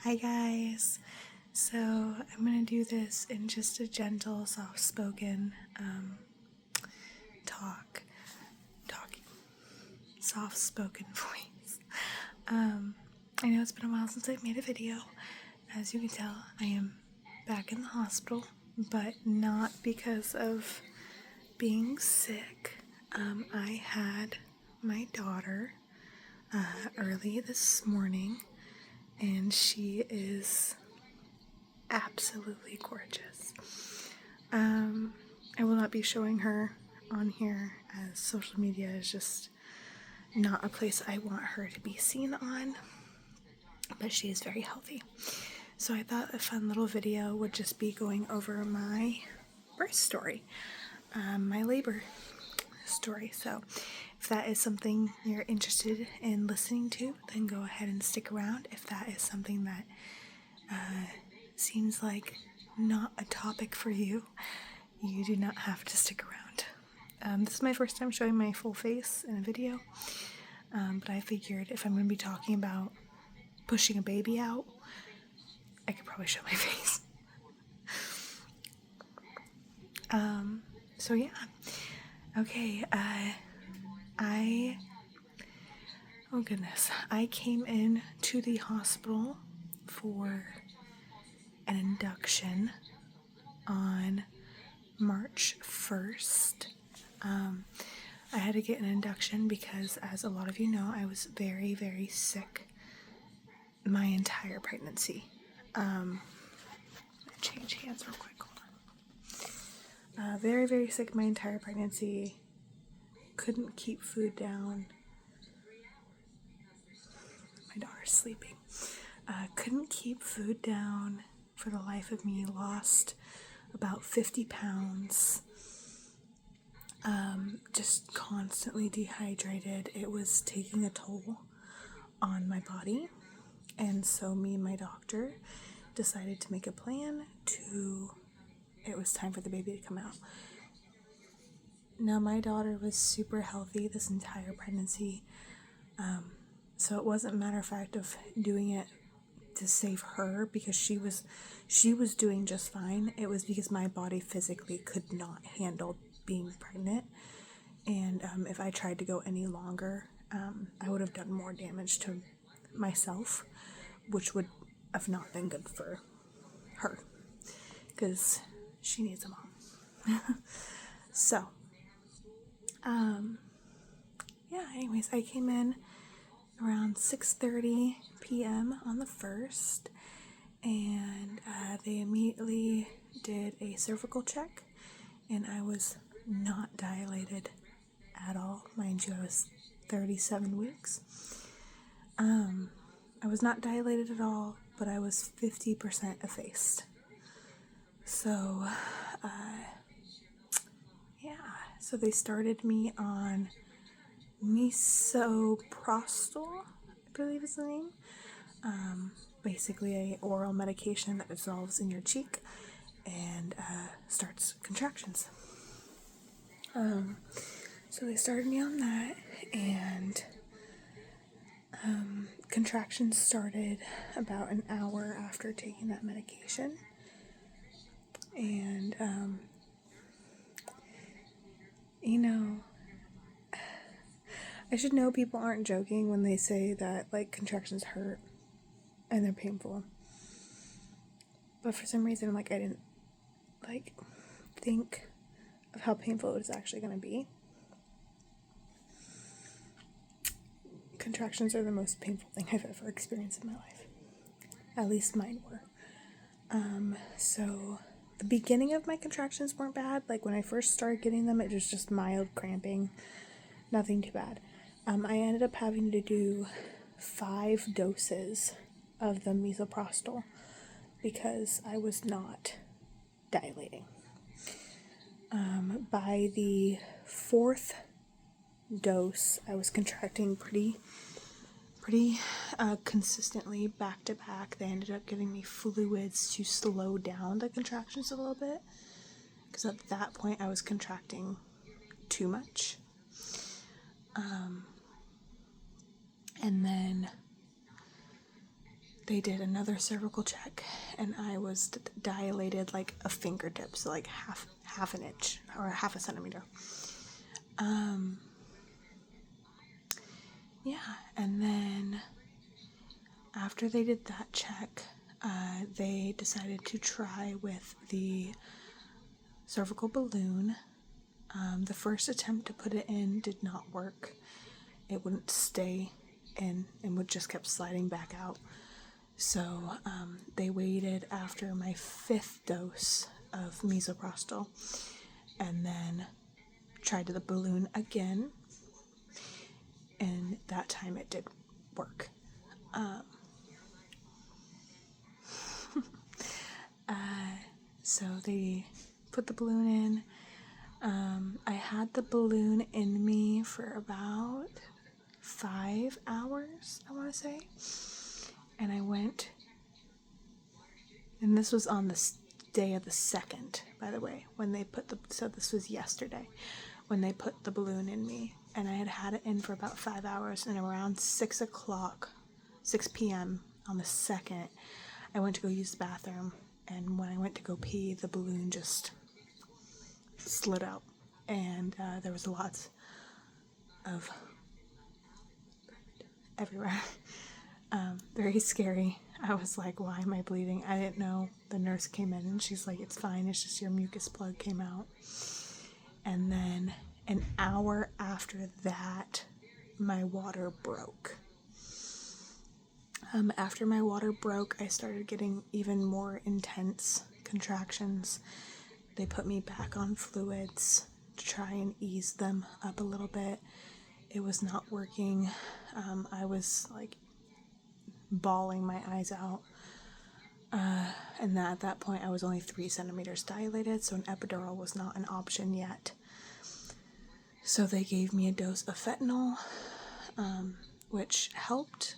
Hi guys. So I'm gonna do this in just a gentle, soft-spoken soft-spoken voice. I know it's been a while since I've made a video. As you can tell, I am back in the hospital, but not because of being sick. I had my daughter early this morning, and she is absolutely gorgeous. I will not be showing her on here, as social media is just not a place I want her to be seen on, but she is very healthy. So I thought a fun little video would just be going over my birth story, my labor story. So if that is something you're interested in listening to, then go ahead and stick around. If that is something that seems like not a topic for you, you do not have to stick around. This is my first time showing my full face in a video, but I figured if I'm going to be talking about pushing a baby out, I could probably show my face. So yeah. Okay, oh goodness, I came in to the hospital for an induction on March 1st. I had to get an induction because, as a lot of you know, I was very, very sick my entire pregnancy. Change hands real quick, hold on. Very, very sick my entire pregnancy. Couldn't keep food down. My daughter's sleeping. Couldn't keep food down for the life of me. Lost about 50 pounds. Just constantly dehydrated. It was taking a toll on my body. And so me and my doctor decided to make a plan it was time for the baby to come out. Now my daughter was super healthy this entire pregnancy. So it wasn't a matter of fact of doing it to save her because she was doing just fine. It was because my body physically could not handle being pregnant. And if I tried to go any longer, I would have done more damage to myself, which would have not been good for her because she needs a mom. So, yeah, anyways, I came in around 6:30 p.m. on the 1st, and they immediately did a cervical check, and I was not dilated at all. Mind you, I was 37 weeks. I was not dilated at all, but I was 50% effaced. So, so they started me on misoprostol, I believe is the name. Basically a oral medication that dissolves in your cheek and starts contractions. So they started me on that, and contractions started about an hour after taking that medication. And I should know people aren't joking when they say that, like, contractions hurt and they're painful. But for some reason, like, I didn't, like, think of how painful it was actually going to be. Contractions are the most painful thing I've ever experienced in my life. At least mine were. So the beginning of my contractions weren't bad. Like, when I first started getting them, it was just mild cramping. Nothing too bad. I ended up having to do 5 doses of the misoprostol because I was not dilating. By the 4th dose, I was contracting pretty consistently back to back. They ended up giving me fluids to slow down the contractions a little bit because at that point I was contracting too much. And then they did another cervical check, and I was dilated like a fingertip, so like half an inch or half a centimeter. Yeah, and then after they did that check, they decided to try with the cervical balloon. The first attempt to put it in did not work. It wouldn't stay in and would just kept sliding back out. So they waited after my 5th dose of misoprostol and then tried the balloon again, and that time it did work. So they put the balloon in. I had the balloon in me for about 5 hours, I want to say. And I went, and this was on the day of the 2nd, by the way, when they put so this was yesterday, when they put the balloon in me. And I had it in for about 5 hours, and around 6 p.m. on the 2nd, I went to go use the bathroom, and when I went to go pee, the balloon just slid out, and there was lots of everywhere. Very scary. I was like, why am I bleeding? I didn't know. The nurse came in and she's like, it's fine, it's just your mucus plug came out. And then an hour after that, my water broke. After my water broke, I started getting even more intense contractions. They put me back on fluids to try and ease them up a little bit. It was not working. I was like bawling my eyes out. And at that point, I was only 3 centimeters dilated, so an epidural was not an option yet. So they gave me a dose of fentanyl, which helped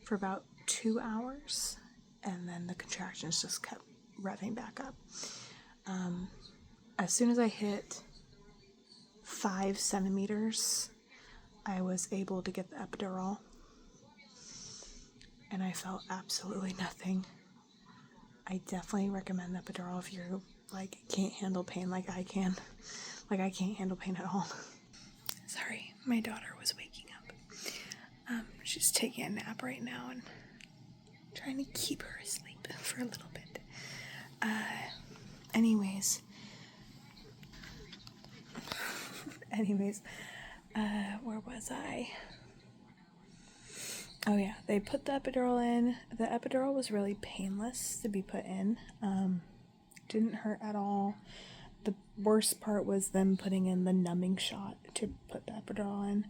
for about 2 hours, and then the contractions just kept revving back up. As soon as I hit 5 centimeters, I was able to get the epidural, and I felt absolutely nothing. I definitely recommend the epidural if you're like can't handle pain like I can. Like I can't handle pain at all. Sorry, my daughter was waking up. She's taking a nap right now and trying to keep her asleep for a little bit. Anyways, where was I? Oh yeah, they put the epidural in. The epidural was really painless to be put in. Didn't hurt at all. The worst part was them putting in the numbing shot to put the epidural in.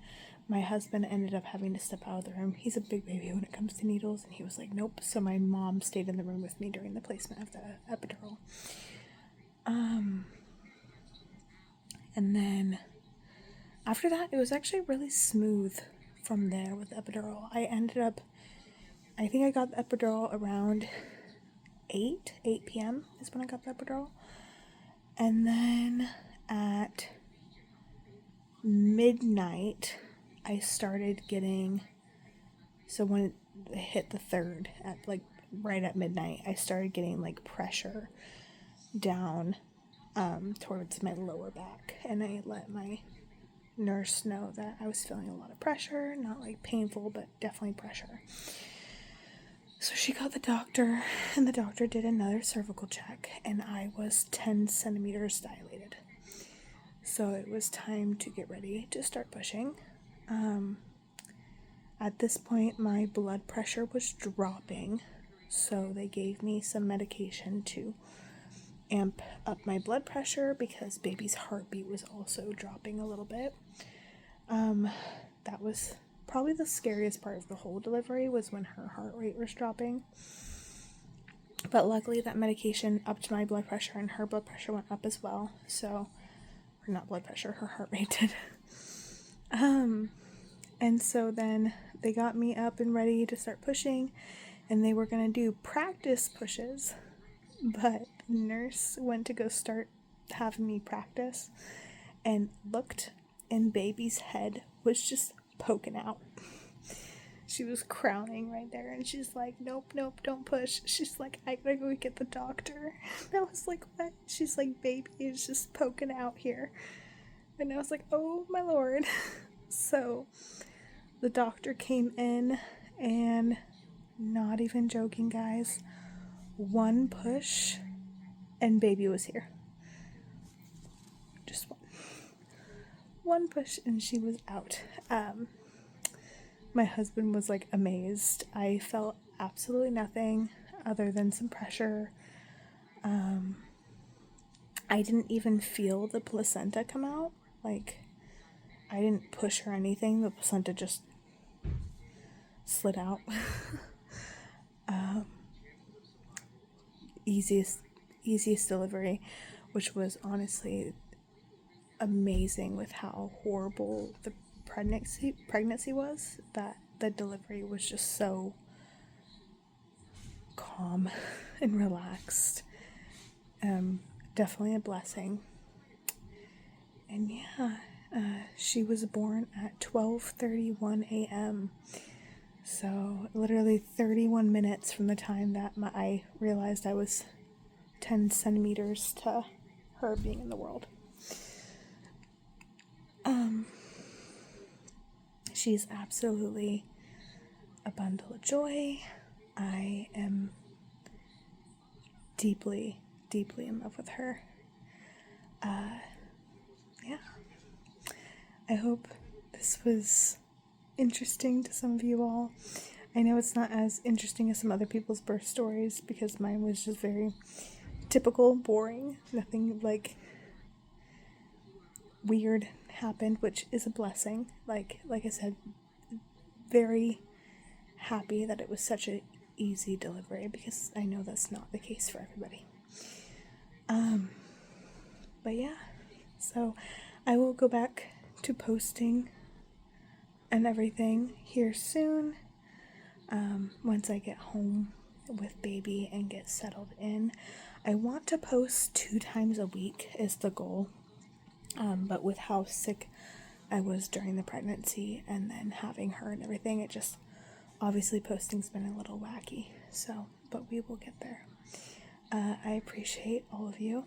My husband ended up having to step out of the room. He's a big baby when it comes to needles, and he was like, nope. So my mom stayed in the room with me during the placement of the epidural. And then after that, it was actually really smooth from there with the epidural. I think I got the epidural around 8 p.m. is when I got the epidural. And then at midnight, I started getting, so when it hit the 3rd, at like right at midnight, I started getting like pressure down towards my lower back, and I let my nurse know that I was feeling a lot of pressure, not like painful, but definitely pressure. So she got the doctor, and the doctor did another cervical check, and I was 10 centimeters dilated. So it was time to get ready to start pushing. At this point, my blood pressure was dropping, so they gave me some medication to amp up my blood pressure because baby's heartbeat was also dropping a little bit. That was probably the scariest part of the whole delivery, was when her heart rate was dropping. But luckily that medication upped my blood pressure, and her blood pressure went up as well. So, or not blood pressure, her heart rate did. And so then they got me up and ready to start pushing, and they were going to do practice pushes, but nurse went to go start having me practice and looked, and baby's head was just poking out. she was crowning right there, and she's like, nope, don't push. She's like, I gotta go get the doctor. And I was like, what? She's like, baby is just poking out here. And I was like, oh my lord. So the doctor came in, and not even joking, guys, one push and baby was here. Just one push and she was out. My husband was like amazed. I felt absolutely nothing other than some pressure. I didn't even feel the placenta come out. Like, I didn't push or anything. The placenta just slid out. Easiest delivery, which was honestly amazing with how horrible the pregnancy was. That the delivery was just so calm and relaxed. Definitely a blessing. And yeah, she was born at 12:31 a.m. So literally 31 minutes from the time that I realized I was 10 centimeters to her being in the world. She's absolutely a bundle of joy. I am deeply in love with her. Yeah. I hope this was interesting to some of you all. I know it's not as interesting as some other people's birth stories because mine was just very typical, boring. Nothing like weird happened, which is a blessing. Like I said, very happy that it was such an easy delivery because I know that's not the case for everybody. But yeah, so I will go back to posting and everything here soon. Once I get home with baby and get settled in. I want to post 2 times a week is the goal. But with how sick I was during the pregnancy and then having her and everything, it just, obviously posting's been a little wacky. So, but we will get there. I appreciate all of you,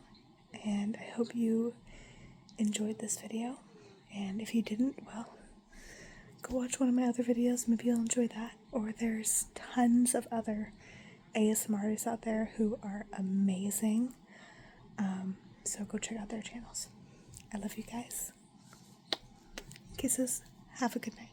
and I hope you enjoyed this video. And if you didn't, well, go watch one of my other videos. Maybe you'll enjoy that. Or there's tons of other ASMR artists out there who are amazing. So go check out their channels. I love you guys. Kisses. Have a good night.